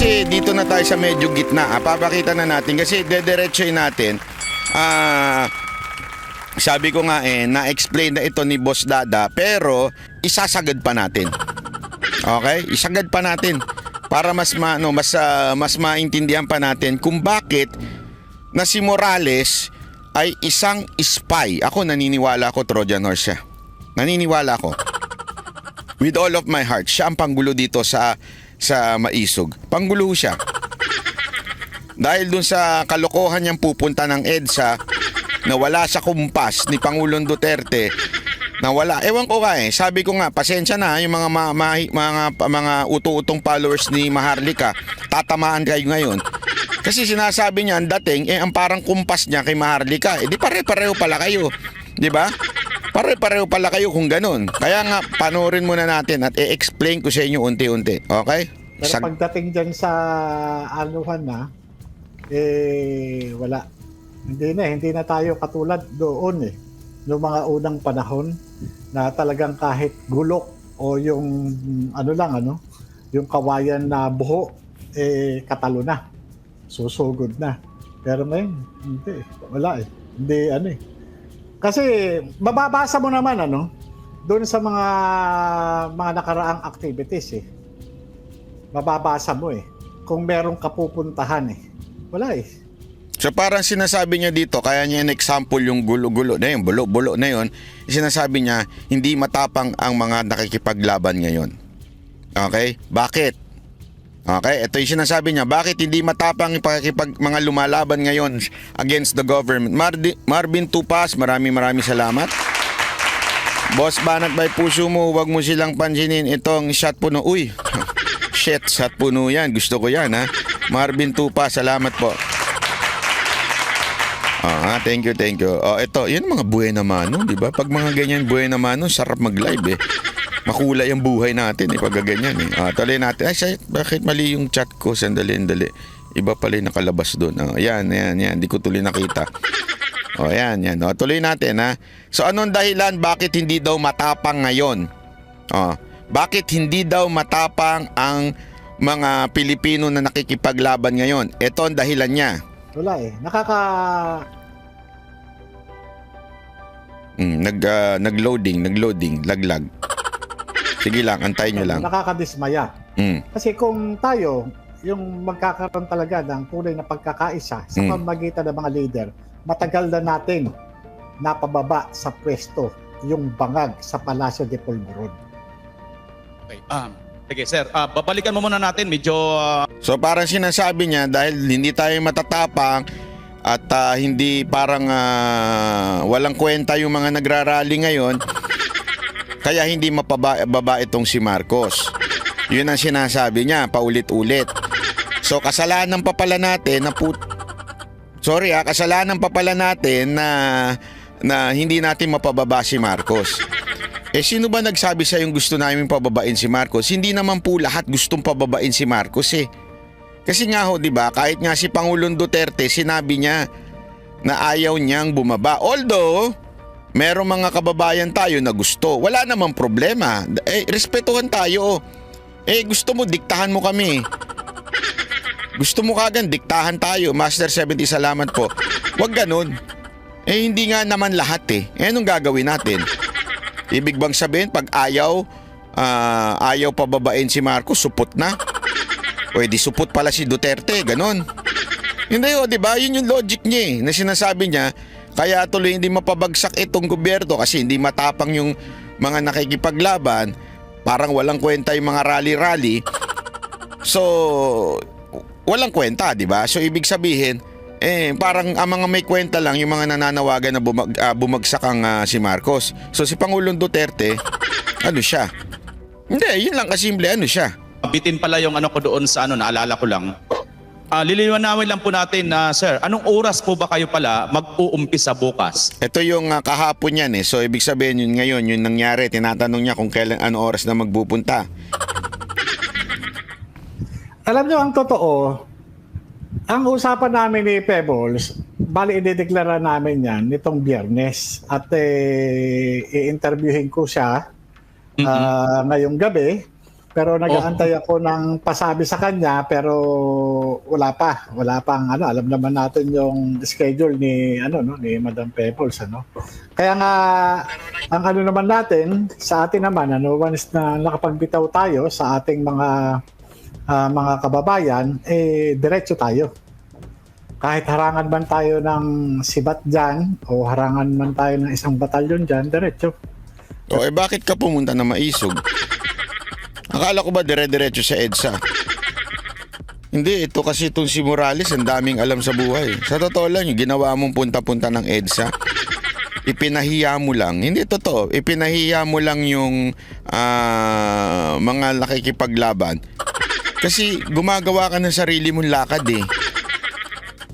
kasi dito na tayo sa medyo gitna. Papakita na natin kasi dederechoy natin. Sabi ko nga na-explain na ito ni Boss Dada, pero isasagad pa natin. Okay? Isagad pa natin para mas maintindihan pa natin kung bakit na si Morales ay isang spy. Ako naniniwala ako Trojan horse siya. Naniniwala ako. With all of my heart, siya ang panggulo dito sa Maisog. Panggulo siya. Dahil dun sa kalokohan niyang pupunta ng EDSA na wala sa kumpas ni Pangulong Duterte, na wala. Ewan ko nga sabi ko nga, pasensya na yung mga utu-utong followers ni Maharlika, tatamaan kayo ngayon. Kasi sinasabi niya ang dating, ang parang kumpas niya kay Maharlika. Di pare-pareho pala kayo. Di ba? Pare-pareho pala kayo kung ganun. Kaya nga, panoorin muna natin at i-explain ko sa inyo unti-unti. Okay? Pero pagdating dyan sa anuhan na, wala. Hindi na tayo katulad doon noong mga unang panahon na talagang kahit gulok o yung yung kawayan na buho, katalo na. Susugod na. Pero ngayon, hindi. Wala Hindi Kasi mababasa mo naman doon sa mga nakaraang activities Mababasa mo kung merong kapupuntahan Wala So parang sinasabi niya dito, kaya niya in-example yung gulo-gulo na yun, bulo-bulo na yun, sinasabi niya, hindi matapang ang mga nakikipaglaban ngayon. Okay? Bakit? Okay? Ito yung sinasabi niya, bakit hindi matapang mga lumalaban ngayon against the government? Marvin Tupas, maraming salamat. Boss Banat by puso mo, huwag mo silang pansinin itong shot puno. Uy, shit, shot puno yan. Gusto ko yan ha. Marvin Tupas, salamat po. Thank you. Ito, yun mga buhay na mano, di ba? Pag mga ganyan buhay na mano, sarap mag-live Makulay ang buhay natin pag ganyan Tuloy natin. Ay, bakit mali yung chat ko? Sandali. Iba pala yung nakalabas doon. Yan. Di ko tuloy nakita. Yan. Tuloy natin ha. So, anong dahilan bakit hindi daw matapang ngayon? Bakit hindi daw matapang ang mga Pilipino na nakikipaglaban ngayon? Ito ang dahilan niya. Wala nagloading, laglag. Sige lang, antayin nyo lang. Nakakadismaya. Kasi kung tayo, yung magkakaroon talaga ng tunay na pagkakaisa sa pamagitan ng mga leader, matagal na natin napababa sa pwesto yung bangag sa Palacio de Polvoron. Okay. Sige sir, babalikan mo muna natin medyo... So parang sinasabi niya dahil hindi tayo matatapang at hindi parang walang kwenta yung mga nagrarally ngayon, kaya hindi mapababa itong si Marcos. Yun ang sinasabi niya paulit-ulit. So kasalanan pa pala natin kasalanan pa pala natin na hindi natin mapababa si Marcos. Sino ba nagsabi sa yung gusto namin pababain si Marcos? Hindi naman po lahat gustong pababain si Marcos Kasi nga di ba, kahit nga si Pangulong Duterte, sinabi niya na ayaw niyang bumaba. Although, merong mga kababayan tayo na gusto. Wala namang problema. Respetuhan tayo. Gusto mo, diktahan mo kami. Gusto mo kagad, diktahan tayo. Master 70, salamat po. Wag ganun. Hindi nga naman lahat anong gagawin natin? Ibig bang sabihin, pag ayaw pababain si Marcos, supot na? O di supot pala si Duterte, ganon. Hindi di ba? Yun yung logic niya na sinasabi niya, kaya tuloy hindi mapabagsak itong gobyerno kasi hindi matapang yung mga nakikipaglaban, parang walang kwenta yung mga rally-rally. So, walang kwenta, di ba? So, ibig sabihin, parang ang mga may kwenta lang yung mga nananawagan na bumagsak ang si Marcos. So, si Pangulong Duterte, siya? Hindi, yun lang kasimple, siya? Bitin pala yung ko doon sa naalala ko lang. Liliwanawin lang po natin na sir, anong oras po ba kayo pala mag-uumpisa bukas? Ito yung kahapon yan So ibig sabihin yun ngayon, yun nangyari. Tinatanong niya kung kailan, ano oras na magpupunta. Alam niyo ang totoo, ang usapan namin ni Pebbles, bali idedeklara namin yan nitong Biyernes at i-interviewin ko siya ngayong gabi Pero nag-aantay ako ng pasabi sa kanya, pero wala pang ano, alam naman natin yung schedule ni ni Madam Pebbles, ano. Kaya nga ang ano naman natin sa atin naman, once na nakapagbitaw tayo sa ating mga kababayan, diretso tayo. Kahit harangan man tayo ng sibat dyan o harangan man tayo ng isang batalyon dyan, diretso. O bakit ka pumunta na Maisog? Akala ko ba dire-diretso sa EDSA? Hindi, ito kasi itong si Morales, ang daming alam sa buhay. Sa totoo lang, yung ginawa mong punta-punta ng EDSA, ipinahiya mo lang. Hindi totoo, ipinahiya mo lang yung mga nakikipaglaban. Kasi gumagawa ka ng sarili mong lakad eh.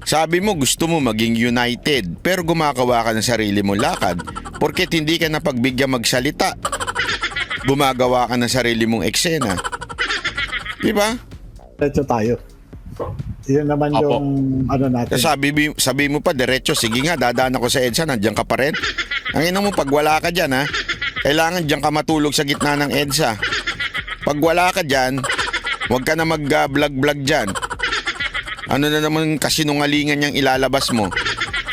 Sabi mo gusto mo maging united, pero gumagawa ka ng sarili mong lakad porket hindi ka napagbigyan magsalita. Gumagawa ka ng sarili mong eksena. Di ba? Diretso tayo. Yun naman Opo. yung ano natin. Sabi mo pa diretso, sige nga, dadaan ako sa EDSA, nandiyan ka pa rin. Ang ina mo, pag wala ka dyan ha, kailangan dyan ka matulog sa gitna ng EDSA. Pag wala ka dyan, huwag ka na mag-vlog-vlog dyan. Ano na naman kasinungalingan niyang ilalabas mo?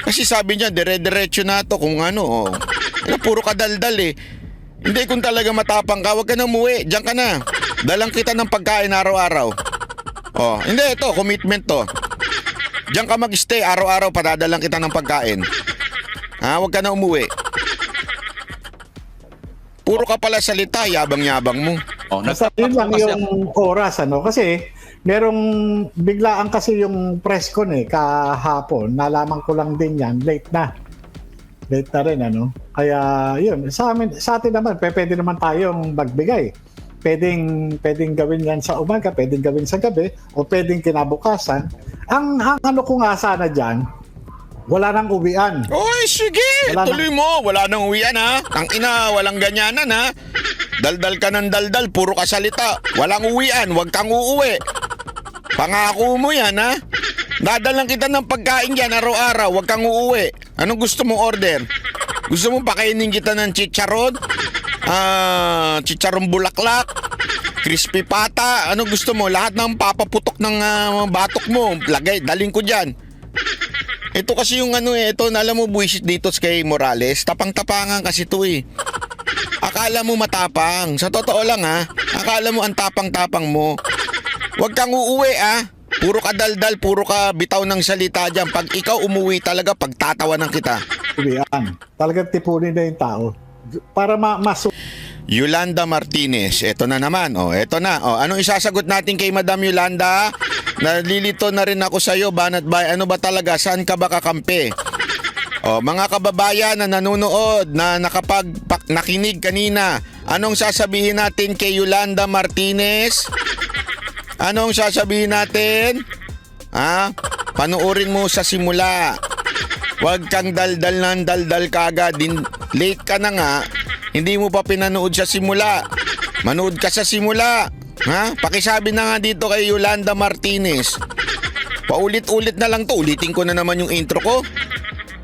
Kasi sabi niya, dire-diretso na to kung ano. Puro ka daldal eh. Hindi, kung talaga matapang ka, huwag ka na umuwi. Diyan ka na. Dalang kita ng pagkain araw-araw. Hindi, ito, commitment to. Diyan ka mag-stay, araw-araw padadalang kita ng pagkain. Huwag ka na umuwi. Puro ka pala salita, yabang-yabang mo. Basta yun lang yung oras, ano? Kasi merong biglaan kasi yung press con kahapon. Nalaman ko lang din yan, late na rin, ano. Kaya yun, sa atin naman, pwede naman tayong magbigay. Pwedeng gawin yan sa umaga, pwedeng gawin sa gabi, o pwedeng kinabukasan. Ang ano ko nga sana dyan, wala nang uwian. Oy, sige, tuloy mo. Wala nang uwian ha. Ang ina, walang ganyanan ha. Daldal ka ng daldal, puro ka salita. Walang uwian, huwag kang uuwi. Pangako mo yan ha. Dadalang kita ng pagkain dyan araw-araw, huwag kang uuwi. Anong gusto mong order? Gusto mo pakainin kita ng chicharon? Chicharon bulaklak? Crispy pata? Ano gusto mo? Lahat ng papaputok ng batok mo, daling ko dyan. Ito kasi yung ito, alam mo, buwisit dito kay Morales, tapang-tapangan kasi ito eh. Akala mo matapang. Sa totoo lang ha, akala mo ang tapang-tapang mo. Huwag kang uuwi ha. Puro ka daldal, puro ka bitaw ng salita dyan. Pag ikaw umuwi talaga, pagtatawanan kita. Uwian. Talagang tipunin na yung tao. Para Yolanda Martinez, eto na naman. Eto na. Anong isasagot natin kay Madam Yolanda? Nalilito na rin ako sa'yo, Banat Bay. Ano ba talaga? Saan ka ba kakampi? Mga kababayan na nanonood, na nakinig kanina, anong sasabihin natin kay Yolanda Martinez? Anong sasabihin natin? Panuorin mo sa simula. Huwag kang daldal ng daldal kagad. Late ka na nga. Hindi mo pa pinanood sa simula. Manood ka sa simula. Pakisabi na nga dito kay Yolanda Martinez. Paulit-ulit na lang to. Ulitin ko na naman yung intro ko.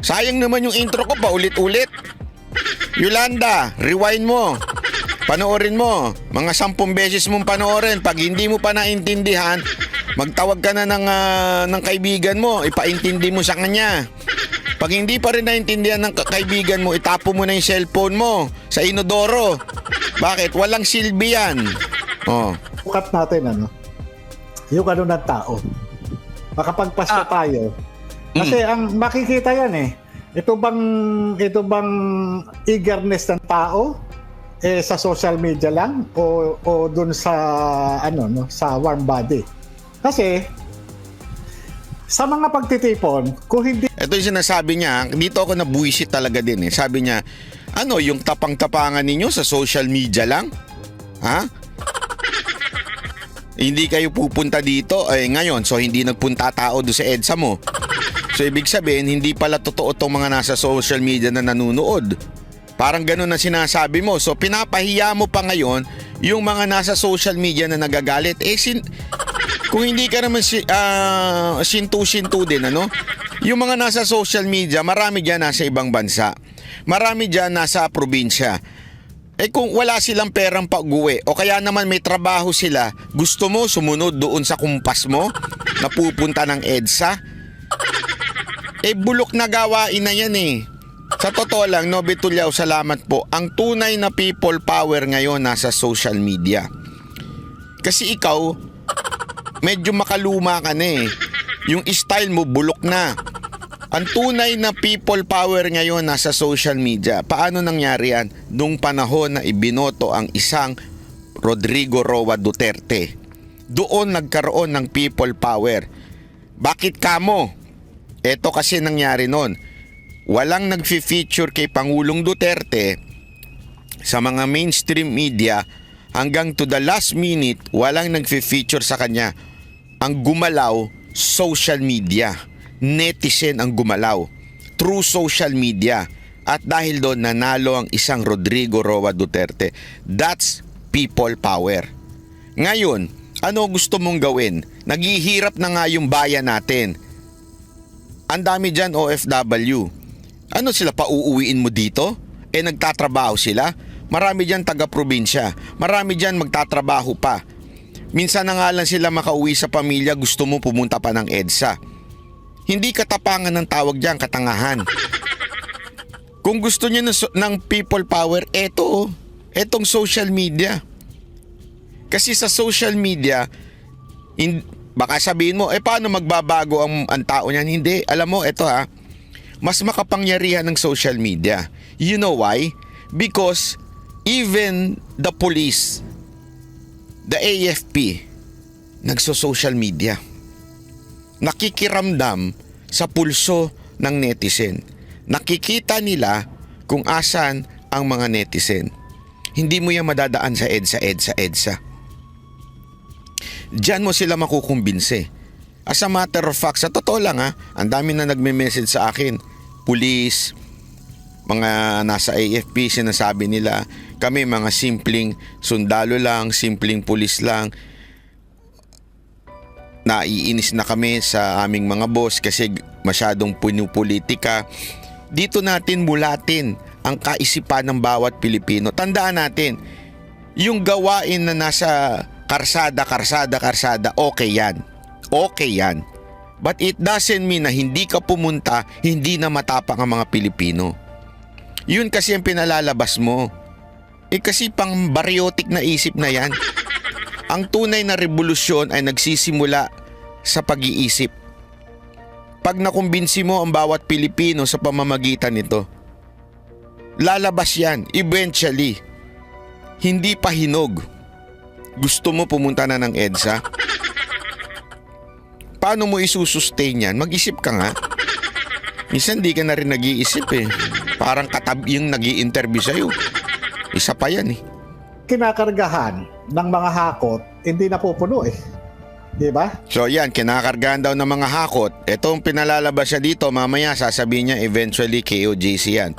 Sayang naman yung intro ko, paulit-ulit. Yolanda, rewind mo. Panoorin mo. Mga 10 beses mong panoorin. Pag hindi mo pa naintindihan, magtawag ka na ng kaibigan mo. Ipaintindi mo sa kanya. Pag hindi pa rin naintindihan ng kaibigan mo, itapo mo na yung cellphone mo sa inodoro. Bakit? Walang silbi yan. Cut natin, yung ng tao. Makapagpasko tayo. Kasi ang makikita yan Ito bang eagerness ng tao sa social media lang o dun sa sa warm body. Kasi sa mga pagtitipon, kung hindi ito yung sinasabi niya, dito ako nabuisit talaga din Sabi niya, yung tapang-tapangan ninyo sa social media lang? Hindi kayo pupunta dito ngayon, so hindi nagpunta tao doon sa EDSA mo. So ibig sabihin, hindi pala totoo tong mga nasa social media na nanunood. Parang ganun na sinasabi mo. So pinapahiya mo pa ngayon yung mga nasa social media na nagagalit. Kung hindi ka naman sintu-sintu din, yung mga nasa social media, marami dyan nasa ibang bansa. Marami dyan nasa probinsya. Eh kung wala silang perang pag-uwi o kaya naman may trabaho sila, gusto mo sumunod doon sa kumpas mo na pupunta ng EDSA? Eh bulok na gawain na yan eh. Sa totoo lang, Nobby Tulyaw, salamat po. Ang tunay na people power ngayon nasa social media. Kasi ikaw, medyo makaluma ka na eh. Yung style mo bulok na. Ang tunay na people power ngayon nasa social media. Paano nangyari yan? Nung panahon na ibinoto ang isang Rodrigo Roa Duterte. Doon nagkaroon ng people power. Bakit kamo? Ito kasi nangyari noon. Walang nagfi-feature kay Pangulong Duterte sa mga mainstream media hanggang to the last minute walang nagfi-feature sa kanya. Ang gumalaw, social media. Netizen ang gumalaw through social media at dahil doon nanalo ang isang Rodrigo Roa Duterte. That's people power. Ngayon, ano gusto mong gawin? Naghihirap na nga yung bayan natin. Ang dami dyan OFW. Ano sila, pauuwiin mo dito? Eh nagtatrabaho sila? Marami dyan taga-probinsya. Marami dyan magtatrabaho pa. Minsan na nga lang sila makauwi sa pamilya, gusto mo pumunta pa ng EDSA. Hindi katapangan ng tawag diyan, katangahan. Kung gusto niyo ng people power, etong social media. Kasi sa social media, baka sabihin mo, paano magbabago ang tao niyan? Hindi, alam mo, mas makapangyarihan ng social media. You know why? Because even the police, the AFP, nagso-social media. Nakikiramdam sa pulso ng netizen. Nakikita nila kung asan ang mga netizen. Hindi mo yan madadaan sa EDSA. Diyan mo sila makukumbinse. As a matter of fact, sa totoo lang ang dami na nagme-message sa akin. Pulis, mga nasa AFP, sinasabi nila, kami mga simpleng sundalo lang, simpleng pulis lang. Naiinis na kami sa aming mga boss kasi masyadong pinupolitika. Dito natin mulatin ang kaisipan ng bawat Pilipino. Tandaan natin, yung gawain na nasa karsada, okay yan. Okay yan. But it doesn't mean na hindi ka pumunta, hindi na matapang ang mga Pilipino. Yun kasi ang pinalalabas mo. Kasi pang baryotik na isip na yan. Ang tunay na revolusyon ay nagsisimula sa pag-iisip. Pag nakumbinsi mo ang bawat Pilipino sa pamamagitan nito, lalabas yan eventually. Hindi pa hinog. Gusto mo pumunta na ng EDSA? Paano mo isusustain yan? Mag-isip ka nga. Minsan di ka na rin nag-iisip eh. Parang katabi yung nag-i-interview sa'yo. Isa pa yan eh. Kinakargahan ng mga hakot, hindi napupuno eh. Di ba? So yan, kinakargahan daw ng mga hakot. Itong pinalalabas siya dito, mamaya sasabihin niya eventually KOJC yan.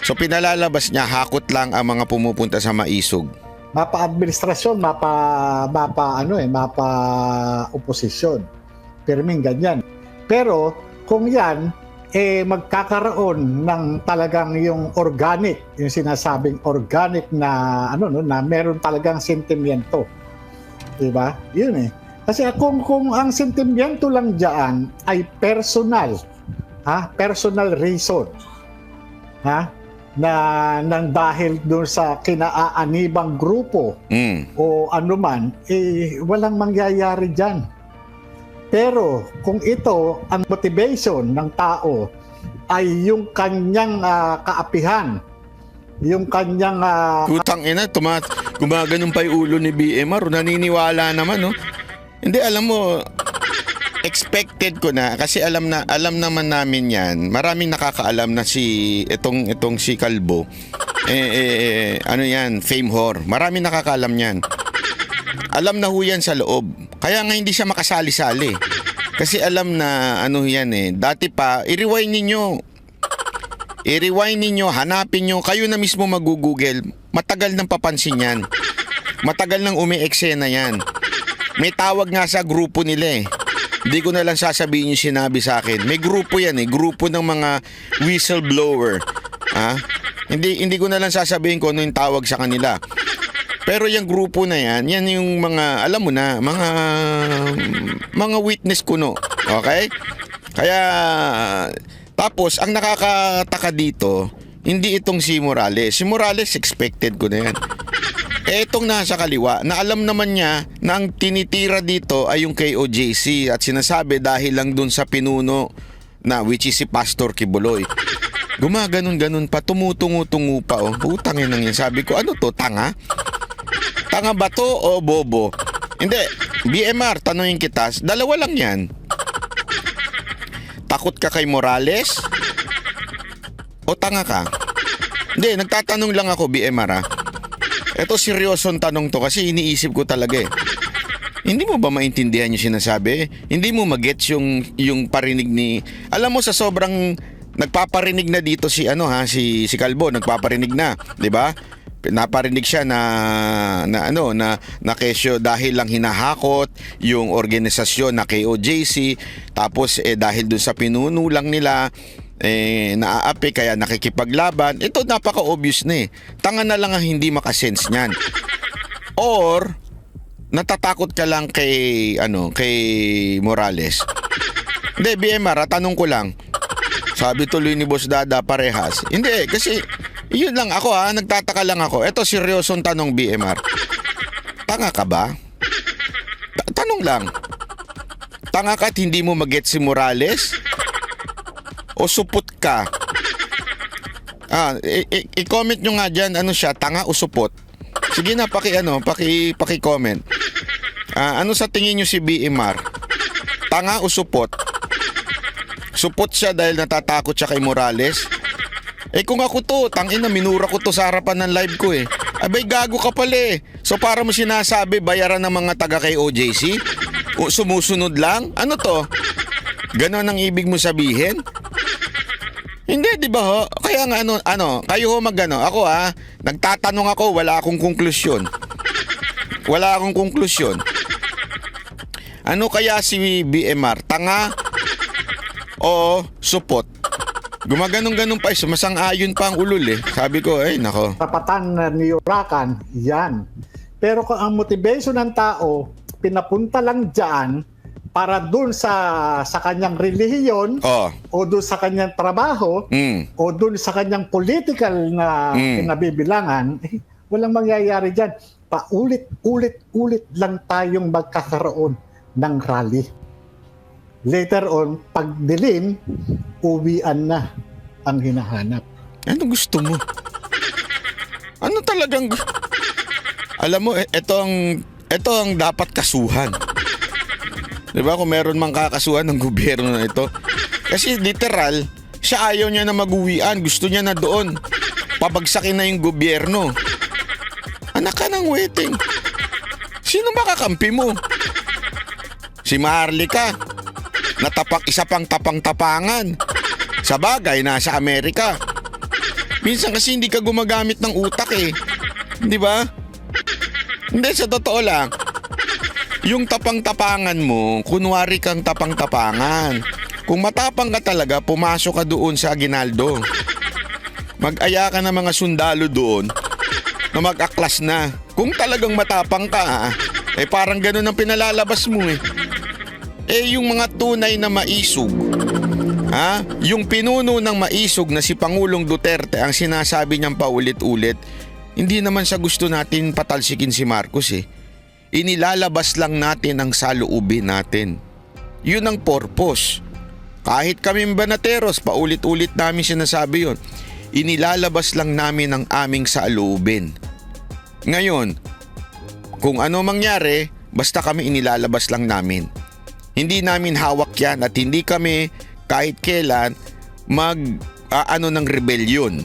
So pinalalabas niya, hakot lang ang mga pumupunta sa maisog. Mapa-administrasyon, mapa-oposisyon. Pirming ganyan. Pero kung yan, magkakaroon ng talagang yung organic, yung sinasabing organic na na meron talagang sentimiento. 'Di ba? 'Yun eh. Kasi kung ang sentimiento lang diyan ay personal, personal reason. Na nang dahil doon sa kinaaanibang grupo o anuman, walang mangyayari diyan. Pero kung ito ang motivation ng tao ay yung kanyang kaapihan, yung kanyang Kutang ina, gumaganon pa yung ulo ni BMR, naniniwala naman, no? Hindi, alam mo, expected ko na kasi alam naman namin yan. Maraming nakakaalam na itong si Kalbo. Ano yan, fame whore. Maraming nakakaalam yan. Alam na ho yan sa loob. Kaya nga hindi siya makasali-sali. Kasi alam na yan eh. Dati pa, i-rewind ninyo, hanapin nyo, kayo na mismo mag-google. Matagal nang papansin yan. Matagal nang umi-eksena yan. May tawag nga sa grupo nila eh. Hindi ko na lang sasabihin yung sinabi sa akin. May grupo yan eh. Grupo ng mga whistleblower. Hindi ko na lang sasabihin kung ano yung tawag sa kanila. Pero yung grupo na yan yung mga, alam mo na, mga witness kuno. Okay? Kaya, tapos, ang nakakataka dito, hindi itong si Morales. Si Morales, expected ko na yan. Itong nasa kaliwa, na alam naman niya na ang tinitira dito ay yung KOJC at sinasabi dahil lang dun sa pinuno na which is si Pastor Kibuloy. Gumaganon-ganon pa, tumutungo-tungo pa. Oh. Putang ina yan. Sabi ko, ano to, tanga? Tanga ba to o bobo? Hindi, BMR, tanungin kita, dalawa lang yan. Takot ka kay Morales? O tanga ka? Hindi, nagtatanong lang ako, BMR ha. Ito seryosong tanong to kasi iniisip ko talaga eh. Hindi mo ba maintindihan yung sinasabi? Hindi mo magets yung parinig ni... Alam mo sa sobrang nagpaparinig na dito si si Calvo, nagpaparinig na, 'di ba? Naparinig siya na kesyo dahil lang hinahakot yung organisasyon na KOJC, tapos dahil dun sa pinuno lang nila naaapi kaya nakikipaglaban. Ito napaka-obvious na eh. Tanga na lang ang hindi makasense niyan. Or natatakot ka lang kay Morales. Hindi, BMR, tanong ko lang. Sabi tuloy ni Boss Dada parehas. Hindi, kasi yun lang ako nagtataka lang ako. Ito seryosong tanong, BMR. Tanga ka ba? Tanong lang. Tanga ka at hindi mo mag-get si Morales? O supot ka? I-comment nyo nga dyan, ano siya, tanga o supot? Sige na, paki-comment. Ano sa tingin nyo si BMR? Tanga o supot? Supot siya dahil natatakot siya kay Morales? Kung ako to, tangina, minura ko to sa harapan ng live ko eh. Abay, gago ka pala eh. So para mo sinasabi, bayaran ng mga taga kay OJC? O sumusunod lang? Ano to? Ganon ang ibig mo sabihin? Hindi, di ba ho? Kaya nga kayo ho magano. Ako nagtatanong ako, wala akong konklusyon. Wala akong konklusyon. Ano kaya si BMR? Tanga o supot? Gumaganong-ganong pa, sumasang-ayon pa ang ulol eh. Sabi ko, nako. Tapatan ni Urakan, yan. Pero kung ang motivation ng tao, pinapunta lang dyan para dun sa kanyang relihiyon o dun sa kanyang trabaho o dun sa kanyang political na kinabibilangan, walang mangyayari dyan. Paulit-ulit lang tayong magkakaroon ng rally. Later on, pag dilim, uwian na ang hinahanap. Ano gusto mo? Ano talagang... Alam mo, ito ang dapat kasuhan. Diba? Kung meron mang kakasuhan ng gobyerno na ito. Kasi literal, siya ayaw niya na mag-uwian. Gusto niya na doon. Pabagsakin na yung gobyerno. Anak ka ng waiting. Sino ba kakampi mo? Si Maharlika. Isa pang tapang-tapangan. Sa bagay, nasa Amerika. Minsan kasi hindi ka gumagamit ng utak eh. Di ba? Hindi, sa totoo lang. Yung tapang-tapangan mo, kunwari kang tapang-tapangan. Kung matapang ka talaga, pumasok ka doon sa Aguinaldo. Mag-aya ka ng mga sundalo doon na mag-aklas na. Kung talagang matapang ka, parang ganun ang pinalalabas mo eh. Yung mga tunay na maisog, yung pinuno ng maisog na si Pangulong Duterte, ang sinasabi niyang paulit-ulit, hindi naman sa gusto natin patalsikin si Marcos eh. Inilalabas lang natin ang saloobin natin. Yun ang purpose. Kahit kami banateros, paulit-ulit namin sinasabi yun. Inilalabas lang namin ang aming saloobin. Ngayon, kung ano mangyari, basta kami inilalabas lang namin. Hindi namin hawak yan at hindi kami kahit kailan ng rebellion.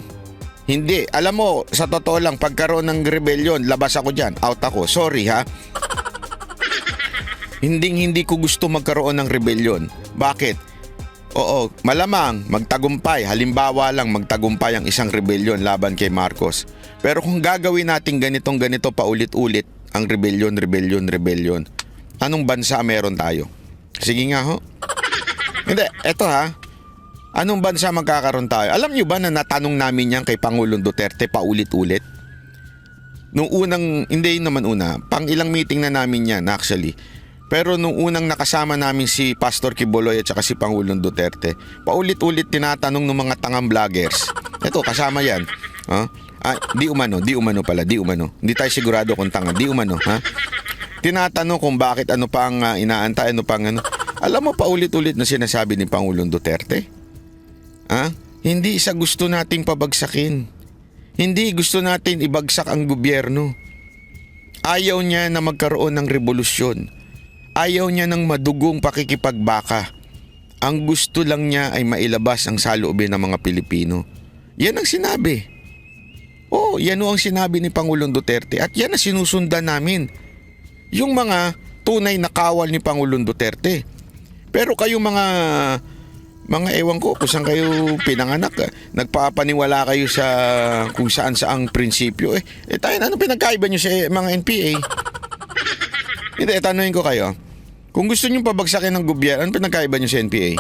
Hindi. Alam mo, sa totoo lang, pagkaroon ng rebellion, labas ako dyan. Out ako. Sorry ha. Hindi ko gusto magkaroon ng rebellion. Bakit? Oo, malamang magtagumpay. Halimbawa lang, magtagumpay ang isang rebellion laban kay Marcos. Pero kung gagawin natin ganito paulit-ulit, ang rebellion, anong bansa meron tayo? Sige nga ho. Hindi, eto ha. Anong bansa magkakaroon tayo? Alam niyo ba na natanong namin yan kay Pangulong Duterte paulit-ulit? Nung unang, hindi naman una, pang ilang meeting na namin yan actually. Pero nung unang nakasama namin si Pastor Quiboloy at saka si Pangulong Duterte, paulit-ulit tinatanong ng mga tangang vloggers. Ito, kasama yan. Di umano pala. Hindi tayo sigurado kung tanga, di umano. Tinatanong kung bakit ano pang inaantay, ano pang ano. Alam mo, paulit-ulit na sinasabi ni Pangulong Duterte. Hindi sa gusto nating pabagsakin. Hindi gusto natin ibagsak ang gobyerno. Ayaw niya na magkaroon ng revolusyon. Ayaw niya ng madugong pakikipagbaka. Ang gusto lang niya ay mailabas ang saloobin ng mga Pilipino. Yan ang sinabi. Yan ang sinabi ni Pangulong Duterte at yan ang sinusundan namin. Yung mga tunay na kawal ni Pangulong Duterte. Pero kayo mga ewan ko kung saan kayo pinanganak, nagpapaniwala kayo sa kung saan saang prinsipyo. Tayo, ano pinagkaiba nyo sa mga NPA? Hindi, tanungin ko kayo. Kung gusto nyo pabagsakin ng gobyerno, ano pinagkaiba nyo sa NPA?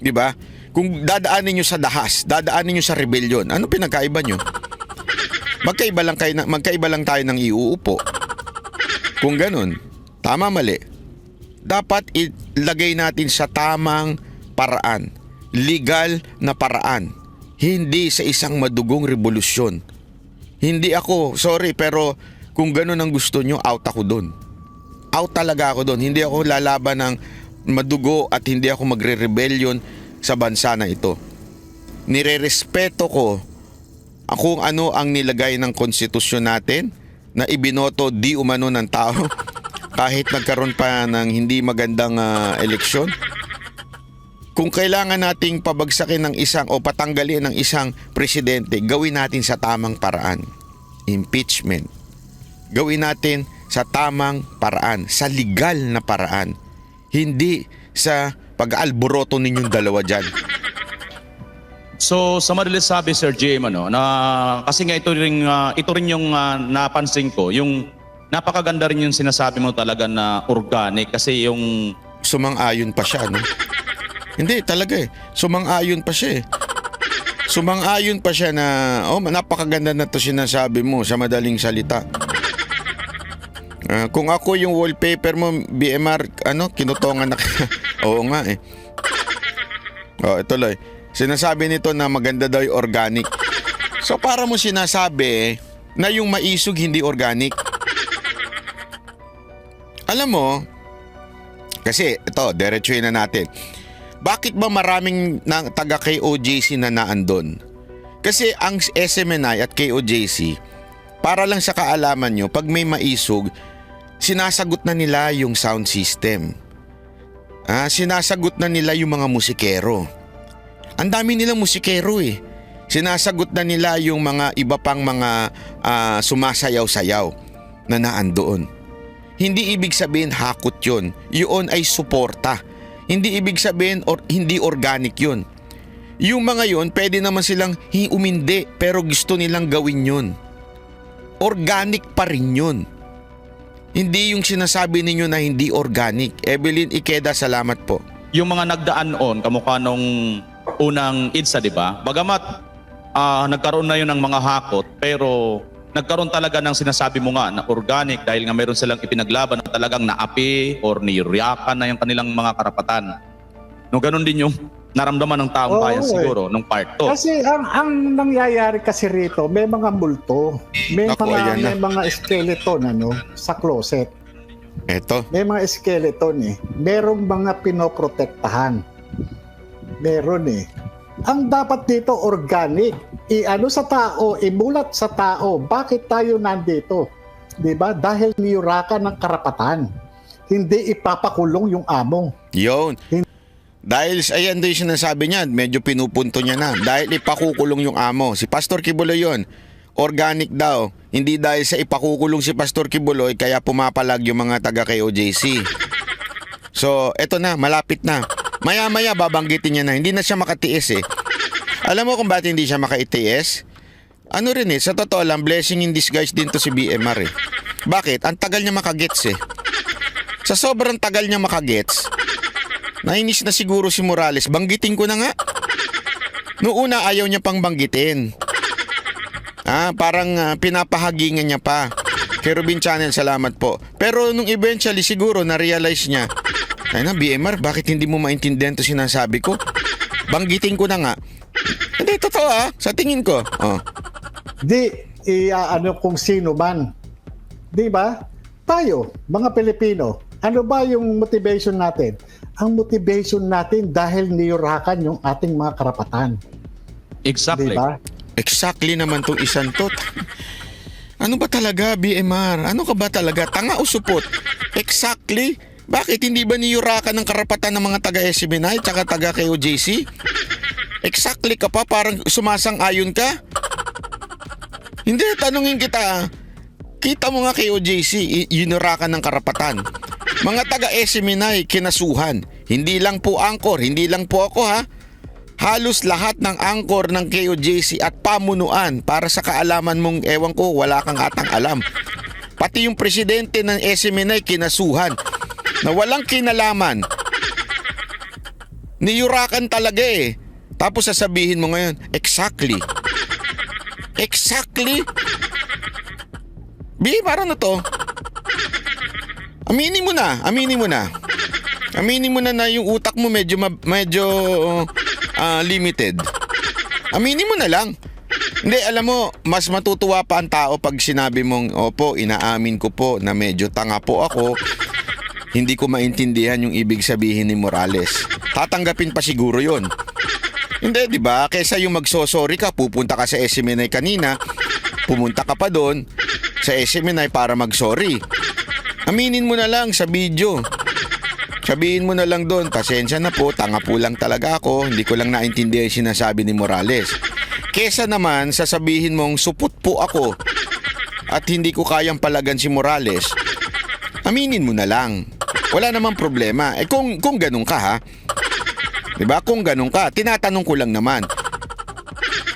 Diba? Kung dadaanin nyo sa dahas, dadaanin nyo sa rebellion, ano pinagkaiba nyo? Magkaiba lang tayo ng iuupo. Kung ganun, tama mali. Dapat ilagay natin sa tamang paraan. Legal na paraan. Hindi sa isang madugong revolusyon. Hindi ako, sorry, pero kung ganun ang gusto nyo, out ako dun. Out talaga ako dun. Hindi ako lalaban ng madugo at hindi ako magre-rebellion sa bansa na ito. Nire-respeto ko kung ano ang nilagay ng konstitusyon natin na ibinoto di umano ng tao kahit nagkaroon pa ng hindi magandang eleksyon. Kung kailangan nating pabagsakin ng isang o patanggalin ng isang presidente, gawin natin sa tamang paraan. Impeachment. Gawin natin sa tamang paraan, sa legal na paraan. Hindi sa pag-alboroto ninyong dalawa dyan. So sa madalas sabi Sir JM, na kasi nga ito rin yung napansin ko, yung napakaganda rin yung sinasabi mo talaga na organic kasi yung Sumang-ayon pa siya, no? Hindi, talaga Sumang-ayon pa siya Sumang-ayon pa siya na, napakaganda na to sinasabi mo sa madaling salita. Kung ako yung wallpaper mo, BMR, kinutongan na Oo nga ituloy. Sinasabi nito na maganda daw yung organic. So para mo sinasabi na yung maisog hindi organic. Alam mo, kasi ito, diretsuhin na natin. Bakit ba maraming taga KOJC na naandun? Kasi ang SMNI at KOJC, para lang sa kaalaman nyo, pag may maisog, sinasagot na nila yung sound system. Sinasagot na nila yung mga musikero. Ang dami nilang musikero Sinasagot na nila yung mga iba pang mga sumasayaw-sayaw na naandoon. Hindi ibig sabihin hakot yun. Yun ay suporta. Hindi ibig sabihin hindi organic yun. Yung mga yun, pwede naman silang umindi pero gusto nilang gawin yun. Organic pa rin yun. Hindi yung sinasabi ninyo na hindi organic. Evelyn Ikeda, salamat po. yung mga nagdaan on kamukha nung unang EDSA, di ba? Bagamat nagkaroon na yun ng mga hakot, pero nagkaroon talaga ng sinasabi mo nga na organic dahil nga meron silang ipinaglaban na talagang naapi or niyuriyakan na yung kanilang mga karapatan. No, ganun din yung naramdaman ng taong bayan siguro nung part 2. Kasi ang nangyayari kasi rito, may mga multo, may mga skeleton sa closet. Eto. May mga skeleton Merong mga pinoprotektahan. Meron Ang dapat dito organic. Sa tao, imulat sa tao. Bakit tayo nandito? 'Di ba? Dahil niyurakan ng karapatan. Hindi ipapakulong yung amo. Yun. Dahil ayan doon yung sinasabi niya, medyo pinupunto niya na. Dahil ipakukulong yung amo. Si Pastor Quiboloy yun. Organic daw. Hindi dahil sa ipakukulong si Pastor Quiboloy kaya pumapalag yung mga taga KOJC. So, eto na, malapit na. Maya-maya babanggitin niya na. Hindi na siya makatiis Alam mo kung bakit hindi siya makaitiis? Ano rin sa totoo lang, blessing in disguise din to si BMR Bakit? Ang tagal niya makagets Sa sobrang tagal niya makagets, Nainis na siguro si Morales. Banggitin ko na nga. Noong una ayaw niya pang banggitin. Parang pinapahagingan niya pa. Kay Rubin Channel, salamat po. Pero nung eventually siguro na-realize niya, ay na BMR, bakit hindi mo maintindihan to sinasabi ko? Banggitin ko na nga. Hindi, totoo sa tingin ko. Di, ano kung sino man. Di ba? Tayo, mga Pilipino, ano ba yung motivation natin? Ang motivation natin dahil niyurakan yung ating mga karapatan. Exactly. Di ba? Exactly naman tong isang to. Ano ba talaga, BMR? Ano ka ba talaga? Tanga o supot? Exactly. Bakit hindi ba niyurakan ng karapatan ng mga taga-SMNI tsaka taga-KOJC? Exactly ka pa, parang sumasang-ayon ka? Hindi, tanungin kita. Kita mo nga KOJC, yunurakan ng karapatan. Mga taga-SMNI, kinasuhan. Hindi lang po angkor, hindi lang po ako ha. Halos lahat ng angkor ng KOJC at pamunuan, para sa kaalaman mong ewan ko, wala kang atang alam. Pati yung presidente ng SMNI kinasuhan na walang kinalaman. Niyurakan talaga eh. Tapos sasabihin mo ngayon, exactly. Exactly? Parang na to. Aminin mo na. Aminin mo na yung utak mo medyo limited. Aminin mo na lang. Hindi, alam mo, mas matutuwa pa ang tao pag sinabi mong, opo, inaamin ko po na medyo tanga po ako. Hindi ko maintindihan yung ibig sabihin ni Morales. Tatanggapin pa siguro yon. Hindi, di ba? Kesa yung magsosorry ka, pupunta ka sa SMNI kanina, pumunta ka pa doon sa SMNI para magsorry. Aminin mo na lang sa video. Sabihin mo na lang doon, pasensya na po, tanga po lang talaga ako, hindi ko lang naintindihan yung sinasabi ni Morales. Kesa naman sasabihin mong supot po ako at hindi ko kayang palagan si Morales, aminin mo na lang. Wala namang problema. Kung ganun ka ha, diba? Kung ganun ka, tinatanong ko lang naman.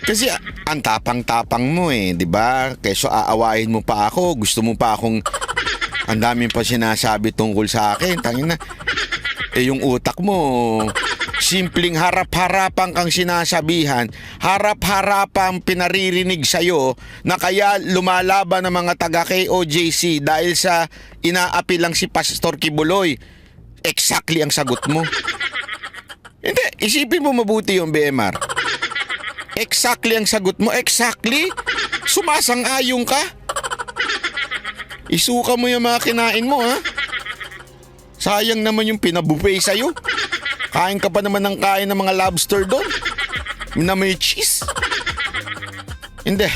Kasi ang tapang-tapang mo diba? Keso aawahin mo pa ako, gusto mo pa akong, ang dami pa sinasabi tungkol sa akin. Tangina. Yung utak mo, simpleng harap-harapan kang sinasabihan, harap-harapang pinaririnig sa'yo na kaya lumalaban ng mga taga-KOJC dahil sa inaapi lang si Pastor Kibuloy. Exactly ang sagot mo. Hindi, isipin mo mabuti yung BMR. Exactly ang sagot mo. Exactly? Sumasang-ayon ka? Isuka mo yung mga kinain mo ha? Sayang naman yung pinabuffet sa'yo. Kain ka pa naman ng kain ng mga lobster doon na may cheese. Hindi.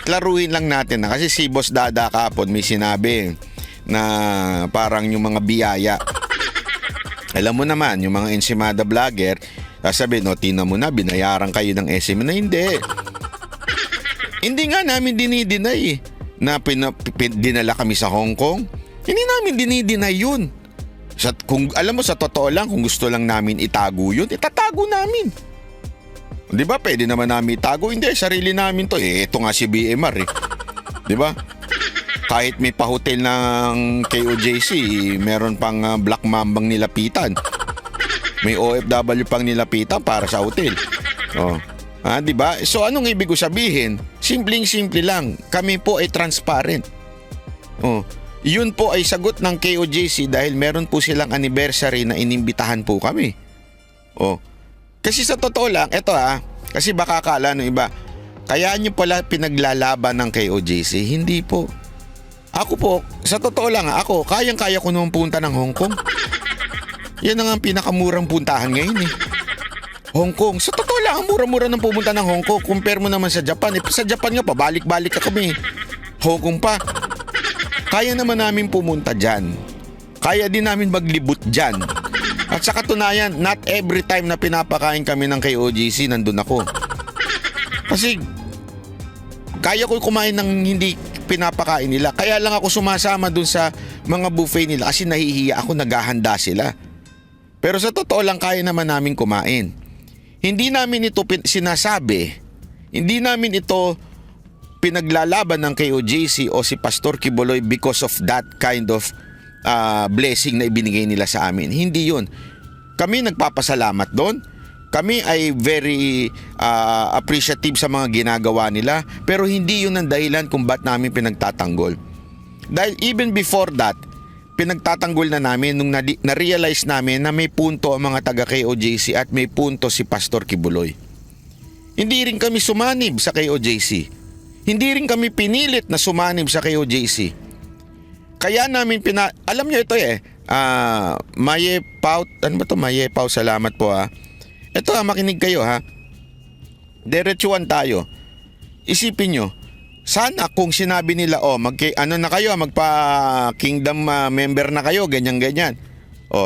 Klaruhin lang natin na kasi si Boss Dada kapon may sinabi na parang yung mga biyaya. Alam mo naman, yung mga ensimada vlogger, sasabihin, no, tina mo na, binayaran kayo ng SM na hindi. Hindi nga namin dinidinay na dinala kami sa Hong Kong. Hindi namin dinidinay yun. Kung alam mo, sa totoo lang, kung gusto lang namin itago yun, itatago namin. Di ba? Pwede naman namin itago. Hindi, sarili namin to. Ito nga si BMR Di ba? Kahit may pa-hotel ng KOJC, meron pang Black Mambang nilapitan. May OFW pang nilapitan para sa hotel. Di ba? So anong ibig ko sabihin? Simpleng-simple lang. Kami po ay transparent. Yun po ay sagot ng KOJC dahil meron po silang anniversary na inimbitahan po kami. Kasi sa totoo lang, eto kasi baka akala ng iba, kaya nyo pala pinaglalaban ng KOJC. Hindi po. Ako po, sa totoo lang ako, kayang-kaya ko naman punta ng Hong Kong. Yan ang pinakamurang puntahan ngayon Hong Kong. Sa totoo lang, ang mura-mura ng pumunta ng Hong Kong. Compare mo naman sa Japan. Sa Japan nga, pabalik-balik ka kami. Hong Kong pa. Kaya naman namin pumunta dyan. Kaya din namin maglibot dyan. At sa katunayan, not every time na pinapakain kami ng KOJC, nandun ako. Kasi, kaya ko kumain ng hindi pinapakain nila. Kaya lang ako sumasama dun sa mga buffet nila kasi nahihiya ako, naghahanda sila. Pero sa totoo lang, kaya naman namin kumain. Hindi namin ito sinasabi. Hindi namin ito pinaglalaban ng KOJC o si Pastor Kibuloy because of that kind of blessing na ibinigay nila sa amin. Hindi yun. Kami nagpapasalamat doon. Kami ay very appreciative sa mga ginagawa nila, pero hindi yun ang dahilan kung ba't namin pinagtatanggol. Dahil even before that, pinagtatanggol na namin nung na-realize namin na may punto ang mga taga KOJC at may punto si Pastor Kibuloy. Hindi rin kami sumanib sa KOJC. Hindi rin kami pinilit na sumanib sa KOJC. Kaya namin alam nyo ito Maye Pau, ano ba ito? Maye Pau, salamat po ha. Ito makinig kayo ha. Diretsuhan tayo. Isipin nyo, sana kung sinabi nila, magpa kingdom member na kayo, ganyan-ganyan.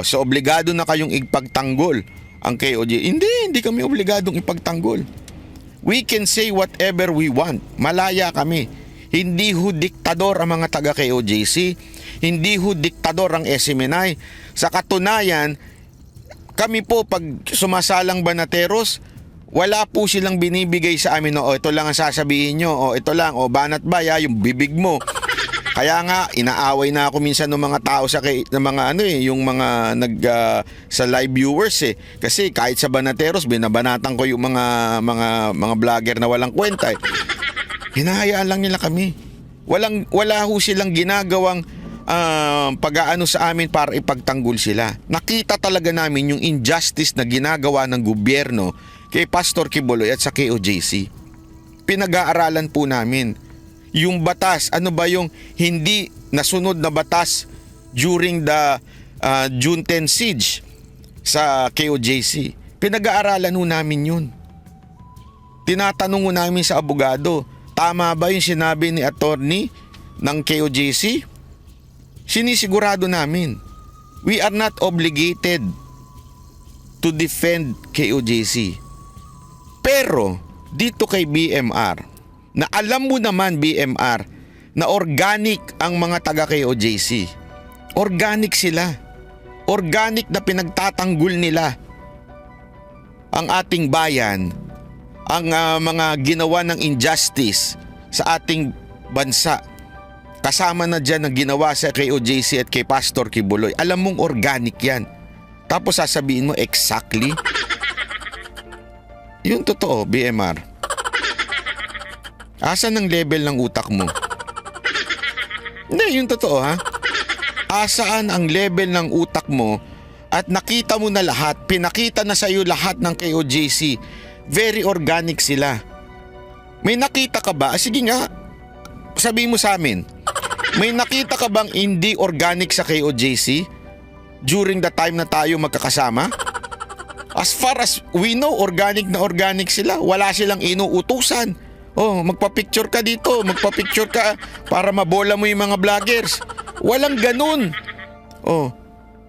So obligado na kayong ipagtanggol ang KOJC. Hindi kami obligadong ipagtanggol. We can say whatever we want. Malaya kami. Hindi ho diktador ang mga taga KOJC. Hindi ho diktador ang SMNI. Sa katunayan, kami po pag sumasalang banateros, wala po silang binibigay sa amin ito lang ang sasabihin nyo, ito lang, banat ba yung bibig mo. Kaya nga inaaway na ako minsan ng mga tao sa yung mga sa live viewers kasi kahit sa banateros binabanatan ko yung mga vlogger na walang kwenta Hinahayaan lang nila kami. Wala ho silang ginagawang pag-aano sa amin para ipagtanggol sila. Nakita talaga namin yung injustice na ginagawa ng gobyerno kay Pastor Kibuloy at sa KOJC. Pinag-aaralan po namin yung batas, ano ba yung hindi nasunod na batas during the June 10 siege sa KOJC. Pinag-aaralan ho namin yun. Tinatanong ho namin sa abogado, tama ba yung sinabi ni attorney ng KOJC? Sinisigurado namin. We are not obligated to defend KOJC. Pero dito kay BMR, na alam mo naman BMR na organic ang mga taga KOJC. Organic sila. Organic na pinagtatanggol nila ang ating bayan, ang mga ginawa ng injustice sa ating bansa. Kasama na dyan ang ginawa sa KOJC at kay Pastor Kibuloy. Alam mong organic yan. Tapos sasabihin mo exactly. Yung totoo, BMR. Asan ang level ng utak mo? Hindi, yung totoo ha. Asaan ang level ng utak mo at nakita mo na lahat, pinakita na sa iyo lahat ng KOJC. Very organic sila. May nakita ka ba? Sige nga, sabihin mo sa amin. May nakita ka bang hindi organic sa KOJC during the time na tayo magkakasama? As far as we know, organic na organic sila. Wala silang inuutusan. Magpa-picture ka dito, magpa-picture ka para mabola mo yung mga vloggers. Walang ganun.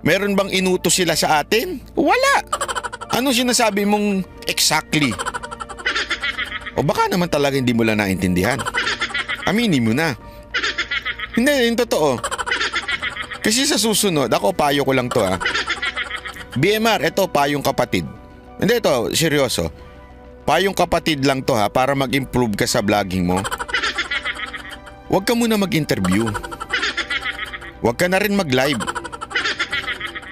Meron bang inutos sila sa atin? Wala. Ano sinasabi mong exactly? Baka naman talaga hindi mo lang naintindihan. Aminin mo na. Hindi, yung totoo. Kasi sa susunod, ako payo ko lang to ha. BMR, ito payong kapatid. Hindi ito, seryoso. Payong kapatid lang to ha, para mag-improve ka sa vlogging mo. Huwag ka muna mag-interview. Huwag ka na rin mag-live.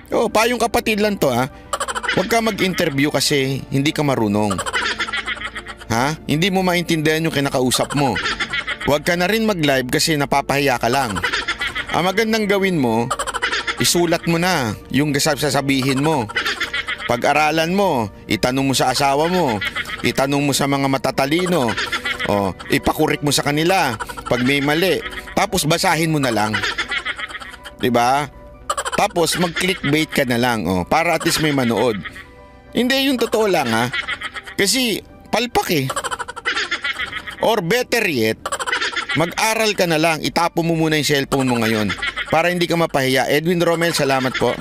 Payong kapatid lang to ha. Huwag ka mag-interview kasi hindi ka marunong. Ha? Hindi mo maintindihan yung kinakausap mo. Huwag ka na rin mag-live kasi napapahiya ka lang. Ang magandang gawin mo, isulat mo na yung sasabihin mo. Pag-aralan mo, itanong mo sa asawa mo, itanong mo sa mga matatalino, ipakurik mo sa kanila pag may mali. Tapos basahin mo na lang. 'Di ba? Tapos mag-clickbait ka na lang para at least may manood. Hindi yung totoo lang ha. Kasi palpak Or better yet, mag-aral ka na lang, itapo mo muna yung cellphone mo ngayon para hindi ka mapahiya. Edwin Romel, salamat po.